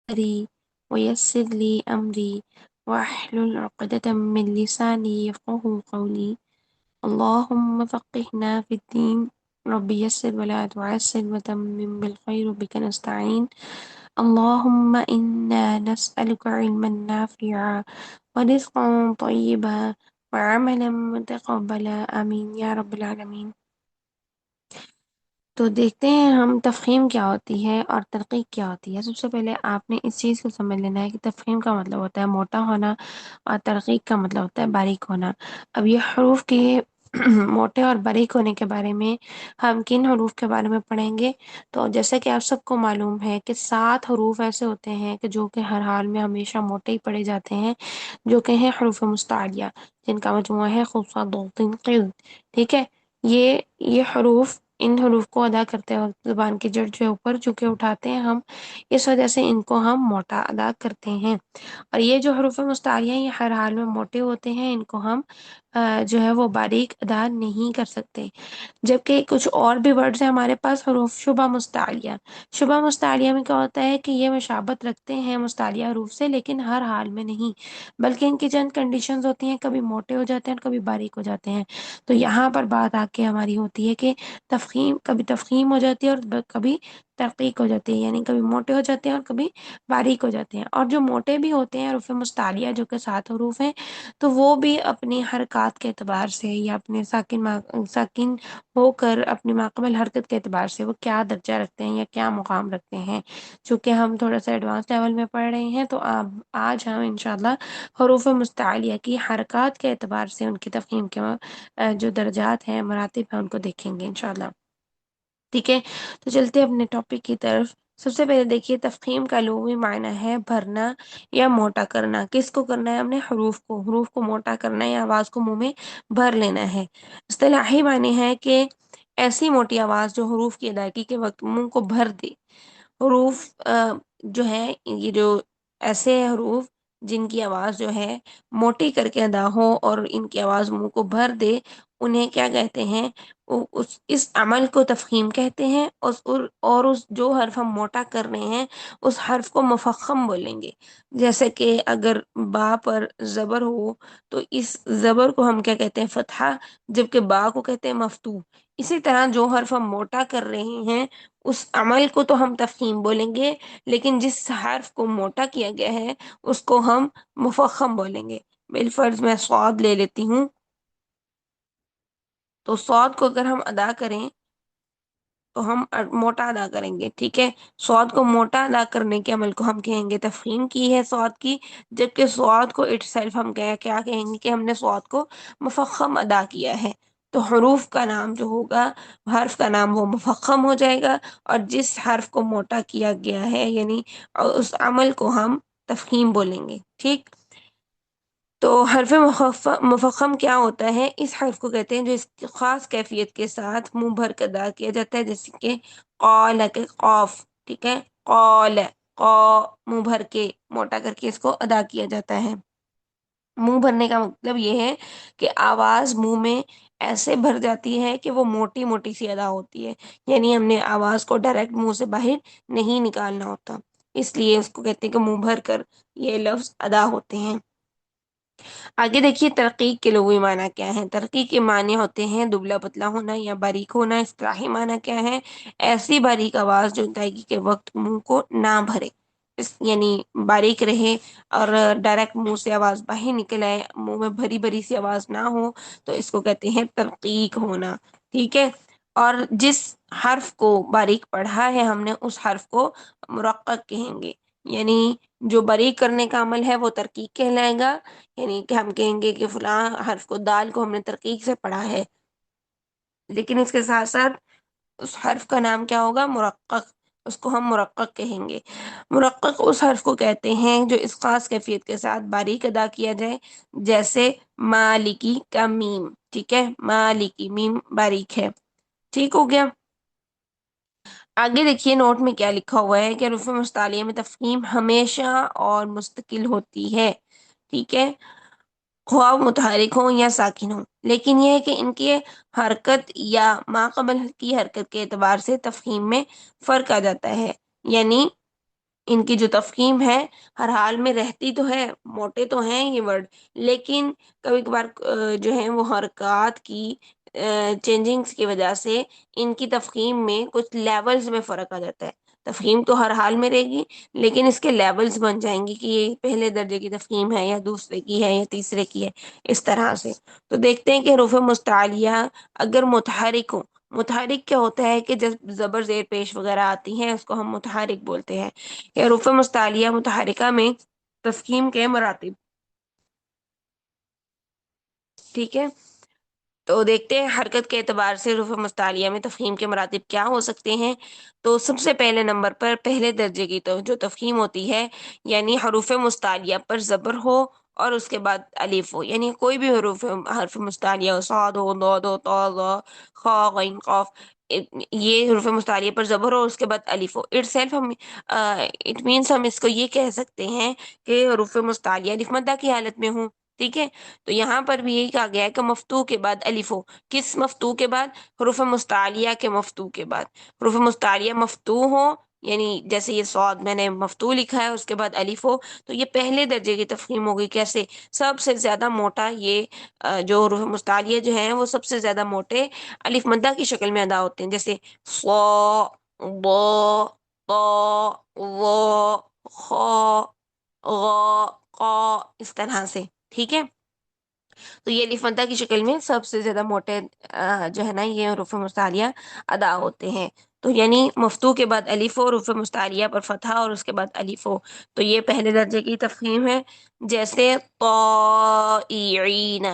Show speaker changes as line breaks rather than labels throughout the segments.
أمري ويسر لي أمري واحلل عقدة من لساني يفقه قولي. اللهم فقهنا في الدين. رب يسر ولا تعسر وتمم بالخير بك نستعين. اللهم إنا نسألك علما نافعا ورزقا طيبا وعملا متقبلا آمين يا رب العالمين. تو دیکھتے ہیں ہم تفخیم کیا ہوتی ہے اور ترقیق کیا ہوتی ہے۔ سب سے پہلے آپ نے اس چیز کو سمجھ لینا ہے کہ تفخیم کا مطلب ہوتا ہے موٹا ہونا اور ترقیق کا مطلب ہوتا ہے باریک ہونا۔ اب یہ حروف کے موٹے اور باریک ہونے کے بارے میں ہم کن حروف کے بارے میں پڑھیں گے؟ تو جیسا کہ آپ سب کو معلوم ہے کہ 7 حروف ایسے ہوتے ہیں کہ جو کہ ہر حال میں ہمیشہ موٹے ہی پڑھے جاتے ہیں، جو کہ ہیں حروف مستعلیہ، جن کا مجموعہ ہے خوبصورت ضاد قید۔ ٹھیک ہے، یہ حروف، ان حروف کو ادا کرتے وقت زبان کی جڑ جو اوپر جھکے اٹھاتے ہیں ہم، اس وجہ سے ان کو ہم موٹا ادا کرتے ہیں۔ اور یہ جو حروف مستعلیہ ہیں یہ ہر حال میں موٹے ہوتے ہیں، ان کو ہم جو ہے وہ باریک ادا نہیں کر سکتے۔ جبکہ کچھ اور بھی ورڈز ہیں ہمارے پاس، حروف شبہ مستعلیہ۔ شبہ مستعلیہ میں کیا ہوتا ہے کہ یہ مشابت رکھتے ہیں مستعلیہ حروف سے، لیکن ہر حال میں نہیں، بلکہ ان کی چند کنڈیشنز ہوتی ہیں، کبھی موٹے ہو جاتے ہیں اور کبھی باریک ہو جاتے ہیں۔ تو یہاں پر بات آ کے ہماری ہوتی ہے کہ کبھی تفخیم ہو جاتی ہے اور کبھی ترقیق ہو جاتی ہے، یعنی کبھی موٹے ہو جاتے ہیں اور کبھی باریک ہو جاتے ہیں۔ اور جو موٹے بھی ہوتے ہیں حروف مستعلیہ جو کہ 7 حروف ہیں، تو وہ بھی اپنی حرکات کے اعتبار سے یا اپنے ساکن ہو کر اپنی ماقبل حرکت کے اعتبار سے وہ کیا درجہ رکھتے ہیں یا کیا مقام رکھتے ہیں۔ چونکہ ہم تھوڑا سا ایڈوانس لیول میں پڑھ رہے ہیں، تو آج ہم انشاءاللہ حروف مستعلیہ کی حرکات کے اعتبار سے ان کی تفخیم کے جو درجات ہیں، مراتب ہیں، ان کو دیکھیں گے انشاءاللہ۔ ٹھیک ہے، تو چلتے اپنے ٹاپک کی طرف۔ سب سے پہلے دیکھیے تفخیم کا لغوی معنی ہے بھرنا یا موٹا کرنا۔ کس کو کرنا ہے؟ ہم نے حروف کو موٹا کرنا ہے یا آواز کو منہ میں بھر لینا ہے۔ اصطلاحی معنی ہے کہ ایسی موٹی آواز جو حروف کی ادائیگی کے وقت منہ کو بھر دے۔ حروف جو ہے، یہ جو ایسے حروف جن کی آواز جو ہے موٹی کر کے ادا ہو اور ان کی آواز منہ کو بھر دے، انہیں کیا کہتے ہیں؟ اس عمل کو تفخیم کہتے ہیں۔ اور اس جو حرف ہم موٹا کر رہے ہیں اس حرف کو مفخم بولیں گے۔ جیسے کہ اگر با پر زبر ہو تو اس زبر کو ہم کیا کہتے ہیں؟ فتحہ، جبکہ با کو کہتے ہیں مفتوح۔ اسی طرح جو حرف ہم موٹا کر رہے ہیں اس عمل کو تو ہم تفخیم بولیں گے، لیکن جس حرف کو موٹا کیا گیا ہے اس کو ہم مفخم بولیں گے۔ بالفرض میں صاد لے لیتی ہوں، تو صاد کو اگر ہم ادا کریں تو ہم موٹا ادا کریں گے۔ ٹھیک ہے، صاد کو موٹا ادا کرنے کے عمل کو ہم کہیں گے تفخیم کی ہے صاد کی، جبکہ صاد کو اٹ سیلف ہم کیا کہیں گے کہ ہم نے صاد کو مفخم ادا کیا ہے۔ تو حروف کا نام جو ہوگا، حرف کا نام وہ مفخم ہو جائے گا، اور جس حرف کو موٹا کیا گیا ہے یعنی اس عمل کو ہم تفخیم بولیں گے۔ ٹھیک، تو حرف مفخم کیا ہوتا ہے؟ اس حرف کو کہتے ہیں جو اس خاص کیفیت کے ساتھ منہ بھر کر ادا کیا جاتا ہے، جیسے کہ قال کے قاف۔ ٹھیک ہے، قال، قا، منہ بھر کے موٹا کر کے اس کو ادا کیا جاتا ہے۔ منہ بھرنے کا مطلب یہ ہے کہ آواز منہ میں ایسے بھر جاتی ہے کہ وہ موٹی موٹی سی ادا ہوتی ہے، یعنی ہم نے آواز کو ڈائریکٹ منہ سے باہر نہیں نکالنا ہوتا، اس لیے اس کو کہتے ہیں کہ منہ بھر کر یہ لفظ ادا ہوتے ہیں۔ آگے دیکھیے ترقیق کے لغوی معنی کیا ہے۔ ترقیق کے معنی ہوتے ہیں دبلا پتلا ہونا یا باریک ہونا۔ اصطلاحی معنی کیا ہے؟ ایسی باریک آواز جو ادائیگی کے وقت منہ کو نہ بھرے، یعنی باریک رہے اور ڈائریکٹ منہ سے آواز باہر نکل آئے، منہ میں بھری بھری سی آواز نہ ہو، تو اس کو کہتے ہیں ترقیق ہونا۔ ٹھیک ہے، اور جس حرف کو باریک پڑھا ہے ہم نے اس حرف کو مرقق کہیں گے، یعنی جو باریک کرنے کا عمل ہے وہ ترقیق کہلائے گا، یعنی کہ ہم کہیں گے کہ فلاں حرف کو، دال کو ہم نے ترقیق سے پڑھا ہے، لیکن اس کے ساتھ ساتھ اس حرف کا نام کیا ہوگا؟ مرقق، اس کو ہم مرقق کہیں گے۔ مرقق اس حرف کو کہتے ہیں جو اس خاص کیفیت کے ساتھ باریک ادا کیا جائے، جیسے مالکی کا میم۔ ٹھیک ہے، مالکی میم باریک ہے۔ ٹھیک ہو گیا، آگے دیکھیے نوٹ میں کیا لکھا ہوا ہے کہ حروف مستعلیہ میں تفخیم ہمیشہ اور مستقل ہوتی ہے۔ ٹھیک ہے، خواہ متحرک ہوں یا ساکن ہوں، لیکن یہ ہے کہ ان کی حرکت یا ماقبل کی حرکت کے اعتبار سے تفخیم میں فرق آ جاتا ہے۔ یعنی ان کی جو تفخیم ہے ہر حال میں رہتی تو ہے، موٹے تو ہیں یہ ورڈ، لیکن کبھی کبھار جو ہے وہ حرکات کی چینجنگز کی وجہ سے ان کی تفخیم میں کچھ لیولز میں فرق آ جاتا ہے۔ تفخیم تو ہر حال میں رہے گی، لیکن اس کے لیولز بن جائیں گی کہ یہ پہلے درجے کی تفخیم ہے یا دوسرے کی ہے یا تیسرے کی ہے، اس طرح سے۔ تو دیکھتے ہیں کہ حروف مستعلیہ اگر متحرک ہو، متحرک کیا ہوتا ہے کہ جب زبر زیر پیش وغیرہ آتی ہیں اس کو ہم متحرک بولتے ہیں۔ حروف مستعلیہ متحرکہ میں تفخیم کے مراتب، ٹھیک ہے، تو دیکھتے ہیں حرکت کے اعتبار سے حروف مستعلیہ میں تفخیم کے مراتب کیا ہو سکتے ہیں۔ تو سب سے پہلے نمبر پر پہلے درجے کی تو جو تفخیم ہوتی ہے، یعنی حروف مستعلیہ پر زبر ہو اور اس کے بعد الف ہو، یعنی کوئی بھی حرف مستعلیہ ہو، صاد ہو، ضاد ہو، طا، ظا، خا، غین، قاف، یہ حروف مستعلیہ پر زبر ہو اور اس کے بعد الف ہو، اٹ سیلف ہم اٹ مینس ہم اس کو یہ کہہ سکتے ہیں کہ حروف مستعلیہ الف مدہ کی حالت میں ہوں، ٹھیک ہے۔ تو یہاں پر بھی یہی کہا گیا ہے کہ مفتوح کے بعد الف ہو، کس مفتوح کے بعد؟ حروف مستعلیہ کے مفتوح کے بعد، حروف مستعلیہ مفتوح ہو، یعنی جیسے یہ صاد میں نے مفتوح لکھا ہے اس کے بعد الف ہو، تو یہ پہلے درجے کی تفخیم ہوگی۔ کیسے؟ سب سے زیادہ موٹا یہ جو حروف مستعلیہ جو ہیں وہ سب سے زیادہ موٹے الف مدہ کی شکل میں ادا ہوتے ہیں، جیسے صا، ضا، طا، ظا، خا، غا، قا، اس طرح سے، ٹھیک ہے۔ تو یہ الف مدہ کی شکل میں سب سے زیادہ موٹے جو ہے نا یہ حروف مستعلیہ ادا ہوتے ہیں۔ تو یعنی مفتوح کے بعد الف ہو، حروف مستعلیہ پر فتحہ اور اس کے بعد الف ہو، تو یہ پہلے درجے کی تفخیم ہے، جیسے طائعین،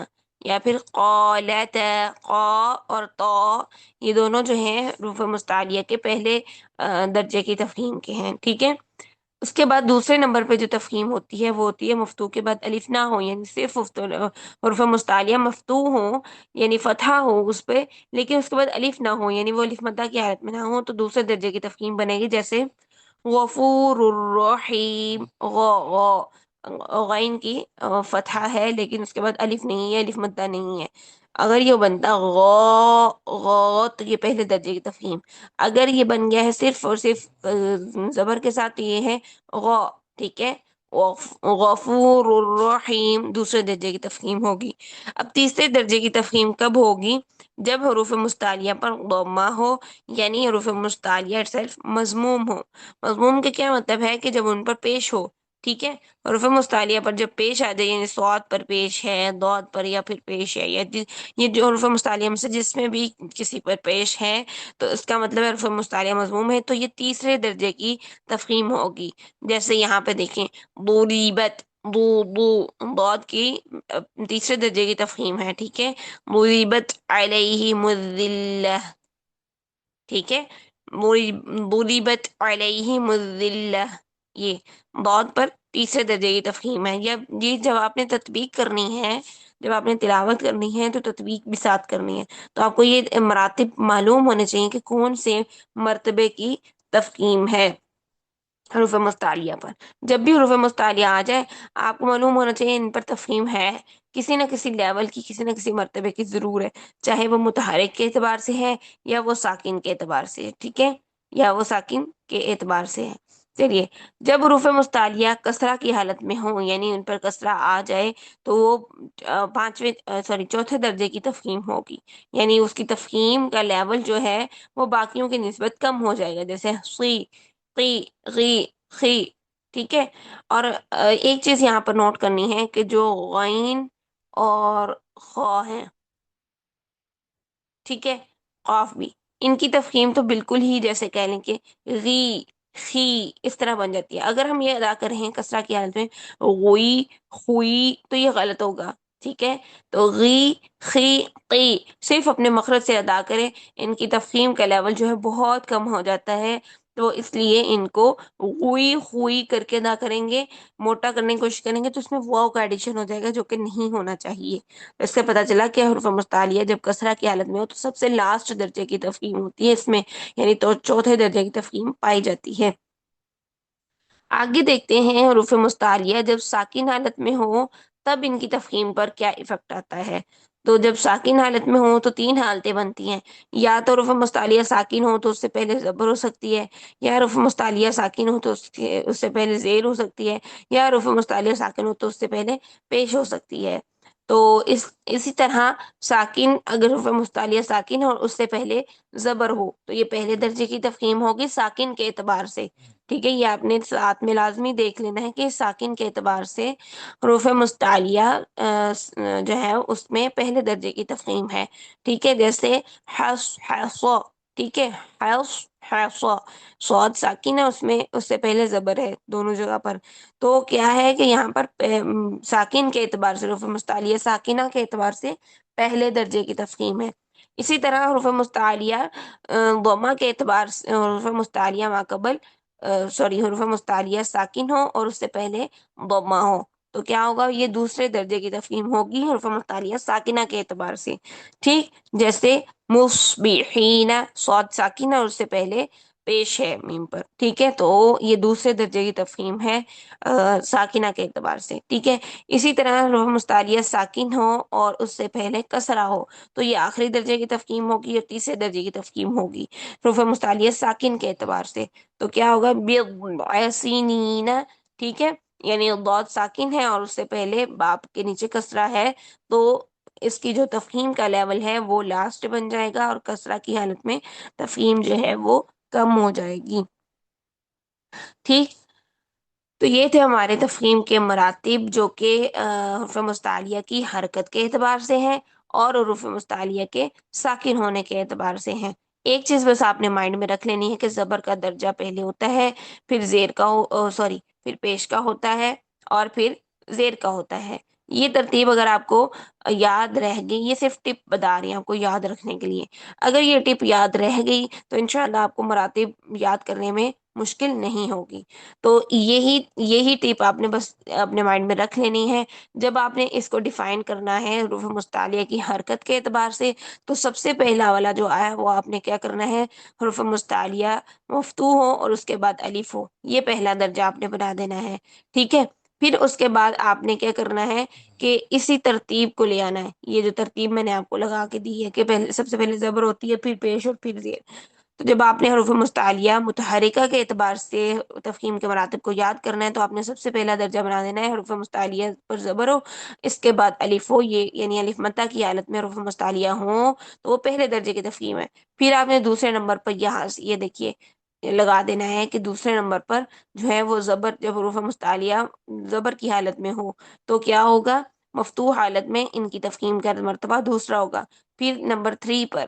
یا پھر قالت، قا اور طا یہ دونوں جو ہیں حروف مستعلیہ کے پہلے درجے کی تفخیم کے ہیں، ٹھیک ہے۔ اس کے بعد دوسرے نمبر پہ جو تفخیم ہوتی ہے وہ ہوتی ہے مفتوح کے بعد الف نہ ہو، یعنی صرف حروف مستعلیہ مفتوح ہو، یعنی فتحہ ہو اس پہ، لیکن اس کے بعد الف نہ ہو، یعنی وہ الف مدہ کی حالت میں نہ ہو، تو دوسرے درجے کی تفخیم بنے گی، جیسے غفور الرحیم، غین کی فتحہ ہے لیکن اس کے بعد الف نہیں ہے، الف مدہ نہیں ہے، اگر یہ بنتا غا تو یہ پہلے درجے کی تفخیم، اگر یہ بن گیا ہے صرف اور صرف زبر کے ساتھ تو یہ ہے غا، ٹھیک ہے۔ غفور الرحیم دوسرے درجے کی تفخیم ہوگی۔ اب تیسرے درجے کی تفخیم کب ہوگی؟ جب حروف مستعلیہ پر ضمہ ہو، یعنی حروف مستعلیہ itself مضموم ہو۔ مضموم کا کیا مطلب ہے کہ جب ان پر پیش ہو، ٹھیک ہے، حروف مستعلیہ پر جب پیش آ جائے، یعنی صاد پر پیش ہے، ضاد پر یا پھر پیش ہے، یا یہ جو حروف مستعلیہ میں سے جس میں بھی کسی پر پیش ہے تو اس کا مطلب ہے حروف مستعلیہ مضموم ہے، تو یہ تیسرے درجے کی تفخیم ہوگی۔ جیسے یہاں پہ دیکھیں ضریبت، ضاد کی تیسرے درجے کی تفخیم ہے، ٹھیک ہے، ضریبت علیہم الذلہ، ٹھیک ہے، ضریبت علیہم الذلہ، یہ ضاد پر تیسرے درجے کی تفخیم ہے۔ یہ جب آپ نے تطبیق کرنی ہے، جب آپ نے تلاوت کرنی ہے تو تطبیق بھی ساتھ کرنی ہے، تو آپ کو یہ مراتب معلوم ہونے چاہیے کہ کون سے مرتبے کی تفخیم ہے حروف مستعلیہ پر۔ جب بھی حروف مستعلیہ آ جائے آپ کو معلوم ہونا چاہیے ان پر تفخیم ہے، کسی نہ کسی لیول کی، کسی نہ کسی مرتبے کی ضرور ہے، چاہے وہ متحرک کے اعتبار سے ہے یا وہ ساکن کے اعتبار سے ہے، ٹھیک ہے، یا وہ ساکن کے اعتبار سے ہے۔ چلیے، جب حروف مستعلیہ کسرہ کی حالت میں ہوں، یعنی ان پر کسرہ آ جائے تو وہ چوتھے درجے کی تفخیم ہوگی، یعنی اس کی تفخیم کا لیول جو ہے وہ باقیوں کی نسبت کم ہو جائے گا، جیسے سی، قی، غی، خی، ٹھیک ہے۔ اور ایک چیز یہاں پر نوٹ کرنی ہے کہ جو غین اور خا ہیں، ٹھیک ہے، قاف بھی، ان کی تفخیم تو بالکل ہی جیسے کہہ لیں کہ غی، خی، اس طرح بن جاتی ہے۔ اگر ہم یہ ادا کریں کسرہ کی حالت میں غوئی، خوئی، تو یہ غلط ہوگا، ٹھیک ہے۔ تو غی، خی، قی صرف اپنے مخرج سے ادا کریں، ان کی تفخیم کا لیول جو ہے بہت کم ہو جاتا ہے، تو اس لیے ان کو غوئی، خوئی کر کے ادا کریں گے، موٹا کرنے کی کوشش کریں گے تو اس میں واو کا ایڈیشن ہو جائے گا جو کہ نہیں ہونا چاہیے۔ اس سے پتہ چلا کہ حروف مستعلیہ جب کسرہ کی حالت میں ہو تو سب سے لاسٹ درجے کی تفخیم ہوتی ہے اس میں، یعنی تو چوتھے درجے کی تفخیم پائی جاتی ہے۔ آگے دیکھتے ہیں حروف مستعلیہ جب ساکن حالت میں ہو تب ان کی تفخیم پر کیا ایفیکٹ آتا ہے۔ تو جب ساکن حالت میں ہوں تو تین حالتیں بنتی ہیں، یا تو حروف مستعلیہ ساکن ہو تو اس سے پہلے زبر ہو سکتی ہے، یا حروف مستعلیہ ساکن ہو تو اس سے پہلے زیر ہو سکتی ہے، یا حروف مستعلیہ ساکن ہو تو اس سے پہلے پیش ہو سکتی ہے۔ تو اسی طرح ساکن، اگر حروف مستعلیہ ساکن ہو اور اس سے پہلے زبر ہو تو یہ پہلے درجے کی تفخیم ہوگی ساکن کے اعتبار سے، ٹھیک ہے۔ یہ آپ نے ساتھ میں لازمی دیکھ لینا ہے کہ ساکن کے اعتبار سے حروف مستعلیہ جو ہے اس میں پہلے درجے کی تفخیم ہے، ٹھیک ہے۔ جیسے حس حص، ٹھیک ہے، حس حص، صاد ساکن ہے، اس میں اس سے پہلے زبر ہے دونوں جگہ پر، تو کیا ہے کہ یہاں پر ساکن کے اعتبار سے حروف مستعلیہ ساکنہ کے اعتبار سے پہلے درجے کی تفخیم ہے۔ اسی طرح حروف مستعلیہ ضمہ کے اعتبار سے حروف مستعلیہ ماقبل حروف مستعلیہ ساکن ہو اور اس سے پہلے ضمہ ہو تو کیا ہوگا، یہ دوسرے درجے کی تفخیم ہوگی حروف مستعلیہ ساکنہ کے اعتبار سے، ٹھیک۔ جیسے مصبحین، صاد ساکنہ اور اس سے پہلے پیش ہے میم پر، ٹھیک ہے، تو یہ دوسرے درجے کی تفخیم ہے ساکنہ کے اعتبار سے، ٹھیک ہے۔ اسی طرح حروف مستعلیہ ساکن ہو اور اس سے پہلے کسرہ ہو تو یہ آخری درجے کی تفخیم ہوگی اور تیسرے درجے کی تفخیم ہوگی حروف مستعلیہ ساکن کے اعتبار سے، تو کیا ہوگا بضع سنین، ٹھیک ہے، یعنی ضاد ساکن ہے اور اس سے پہلے باپ کے نیچے کسرہ ہے تو اس کی جو تفخیم کا لیول ہے وہ لاسٹ بن جائے گا اور کسرہ کی حالت میں تفخیم جو ہے وہ کم ہو جائے گی، ٹھیک۔ تو یہ تھے ہمارے تفخیم کے مراتب جو کہ حروف مستعلیہ کی حرکت کے اعتبار سے ہیں اور حروف مستعلیہ کے ساکن ہونے کے اعتبار سے ہیں۔ ایک چیز بس آپ نے مائنڈ میں رکھ لینی ہے کہ زبر کا درجہ پہلے ہوتا ہے، پھر زیر کا پھر پیش کا ہوتا ہے اور پھر زیر کا ہوتا ہے۔ یہ ترتیب اگر آپ کو یاد رہ گئی، یہ صرف ٹپ بتا رہی ہیں آپ کو یاد رکھنے کے لیے، اگر یہ ٹپ یاد رہ گئی تو انشاءاللہ آپ کو مراتب یاد کرنے میں مشکل نہیں ہوگی۔ تو یہی ٹپ آپ نے بس اپنے مائنڈ میں رکھ لینی ہے۔ جب آپ نے اس کو ڈیفائن کرنا ہے حروف مستعلیہ کی حرکت کے اعتبار سے تو سب سے پہلا والا جو آیا وہ آپ نے کیا کرنا ہے، حروف مستعلیہ مفتوح ہو اور اس کے بعد الف ہو، یہ پہلا درجہ آپ نے بنا دینا ہے، ٹھیک ہے۔ پھر اس کے بعد آپ نے کیا کرنا ہے کہ اسی ترتیب کو لے آنا ہے، یہ جو ترتیب میں نے آپ کو لگا کے دی ہے کہ پہلے سب سے پہلے زبر ہوتی ہے، پھر پیش اور پھر زیر، تو جب آپ نے حروف مستعلیہ متحرکہ کے اعتبار سے تفخیم کے مراتب کو یاد کرنا ہے تو آپ نے سب سے پہلا درجہ بنا دینا ہے حروف مستعلیہ پر زبر ہو، اس کے بعد الف ہو، یہ یعنی الف متہ کی حالت میں حروف مستعلیہ ہوں تو وہ پہلے درجے کی تفخیم ہے۔ پھر آپ نے دوسرے نمبر پر یہاں سے یہ دیکھیے لگا دینا ہے کہ دوسرے نمبر پر جو ہے وہ زبر، جب حروف مستعلیہ زبر کی حالت میں ہو تو کیا ہوگا، مفتوح حالت میں ان کی تفخیم کا مرتبہ دوسرا ہوگا۔ پھر نمبر 3 پر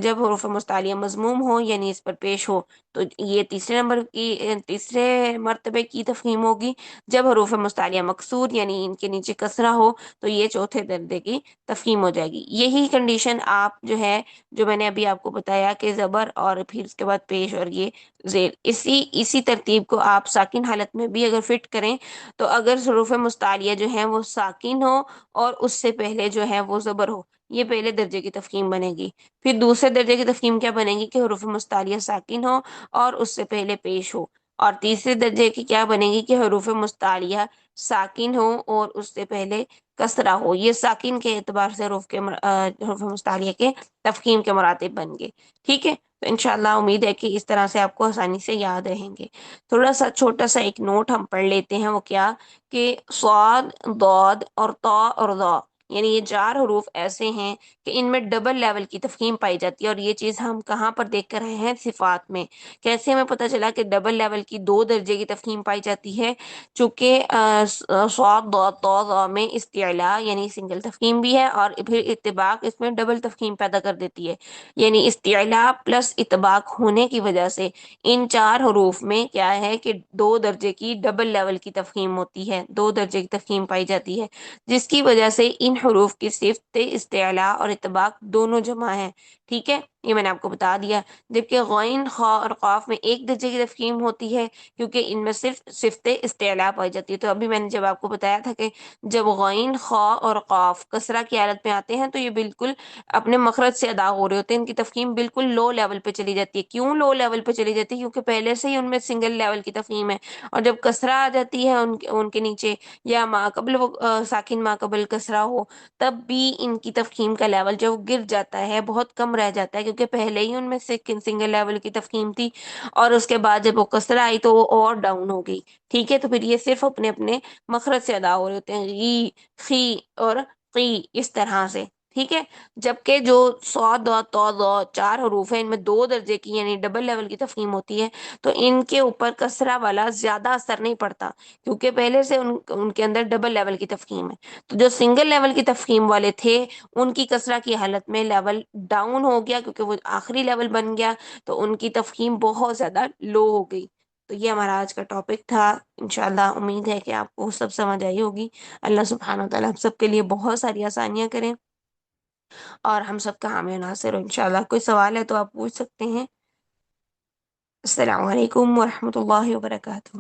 جب حروف مستعلیہ مضموم ہو یعنی اس پر پیش ہو تو یہ تیسرے مرتبے کی تفخیم ہوگی۔ جب حروف مستعلیہ مکسور یعنی ان کے نیچے کسرہ ہو تو یہ چوتھے درجے کی تفخیم ہو جائے گی۔ یہی کنڈیشن آپ جو ہے، جو میں نے ابھی آپ کو بتایا کہ زبر اور پھر اس کے بعد پیش اور یہ زیر، اسی ترتیب کو آپ ساکن حالت میں بھی اگر فٹ کریں تو اگر حروف مستعلیہ جو ہیں وہ ساکن ہو اور اس سے پہلے جو ہے وہ زبر ہو، یہ پہلے درجے کی تفخیم بنے گی۔ پھر دوسرے درجے کی تفخیم کیا بنے گی کہ حروف مستعلیہ ساکن ہو اور اس سے پہلے پیش ہو، اور تیسرے درجے کی کیا بنے گی کہ حروف مستعلیہ ساکن ہو اور اس سے پہلے کسرہ ہو۔ یہ ساکن کے اعتبار سے حروف مستعلیہ کے تفخیم کے مراتب بن گئے، ٹھیک ہے۔ تو انشاءاللہ امید ہے کہ اس طرح سے آپ کو آسانی سے یاد رہیں گے۔ تھوڑا سا چھوٹا سا ایک نوٹ ہم پڑھ لیتے ہیں، وہ کیا کہ صاد، ضاد اور طا اور ظا، یعنی یہ 4 حروف ایسے ہیں کہ ان میں ڈبل لیول کی تفخیم پائی جاتی ہے، اور یہ چیز ہم کہاں پر دیکھ کر رہے ہیں، صفات میں۔ کیسے ہمیں پتہ چلا کہ ڈبل لیول کی 2 درجے کی تفخیم پائی جاتی ہے، چونکہ صاد ضاد طا ظا میں استعلاء یعنی سنگل تفخیم بھی ہے اور پھر اتباق اس میں ڈبل تفخیم پیدا کر دیتی ہے، یعنی استعلاء پلس اتباق ہونے کی وجہ سے ان 4 حروف میں کیا ہے کہ 2 درجے کی ڈبل لیول کی تفخیم ہوتی ہے، 2 درجے کی تفخیم پائی جاتی ہے، جس کی وجہ سے ان حروف کی صفت استعلاء اور اتباق دونوں جمع ہیں، ٹھیک ہے۔ یہ میں نے آپ کو بتا دیا، جبکہ غین، خا اور قاف میں ایک درجے کی تفخیم ہوتی ہے، کیونکہ ان میں صرف صفت استعلاء پائی جاتی ہے۔ تو ابھی میں نے جب آپ کو بتایا تھا کہ جب غین، خا اور قاف کسرہ کی حالت میں آتے ہیں تو یہ بالکل اپنے مخرج سے ادا ہو رہے ہوتے ہیں، ان کی تفخیم بالکل لو لیول پہ چلی جاتی ہے۔ کیوں لو لیول پہ چلی جاتی ہے؟ کیونکہ پہلے سے ہی ان میں سنگل لیول کی تفخیم ہے، اور جب کسرہ آ جاتی ہے ان کے نیچے، یا ما قبل وہ ساکن ما قبل کسرہ ہو، تب بھی ان کی تفخیم کا لیول جو گر جاتا ہے، بہت کم رہ جاتا ہے، کیونکہ پہلے ہی ان میں سے سنگل لیول کی تفخیم تھی، اور اس کے بعد جب وہ کسرہ آئی تو وہ اور ڈاؤن ہو گئی۔ ٹھیک ہے، تو پھر یہ صرف اپنے اپنے مخرج سے ادا ہو رہے ہوتے ہیں، غی، خی اور قی، اس طرح سے۔ ٹھیک ہے، جبکہ جو صاد، ضاد، طا، ظا چار حروف ہیں، ان میں دو درجے کی یعنی ڈبل لیول کی تفخیم ہوتی ہے، تو ان کے اوپر کسرہ والا زیادہ اثر نہیں پڑتا، کیونکہ پہلے سے ان کے اندر ڈبل لیول کی تفخیم ہے۔ تو جو سنگل لیول کی تفخیم والے تھے، ان کی کسرہ کی حالت میں لیول ڈاؤن ہو گیا، کیونکہ وہ آخری لیول بن گیا، تو ان کی تفخیم بہت زیادہ لو ہو گئی۔ تو یہ ہمارا آج کا ٹاپک تھا، انشاءاللہ امید ہے کہ آپ کو سب سمجھ آئی ہوگی۔ اللہ سبحانہ وتعالیٰ ہم سب کے لیے بہت ساری آسانیاں کریں، اور ہم سب کا حامی و ناصر ہو انشاءاللہ۔ کوئی سوال ہے تو آپ پوچھ سکتے ہیں۔ السلام علیکم ورحمۃ اللہ وبرکاتہ۔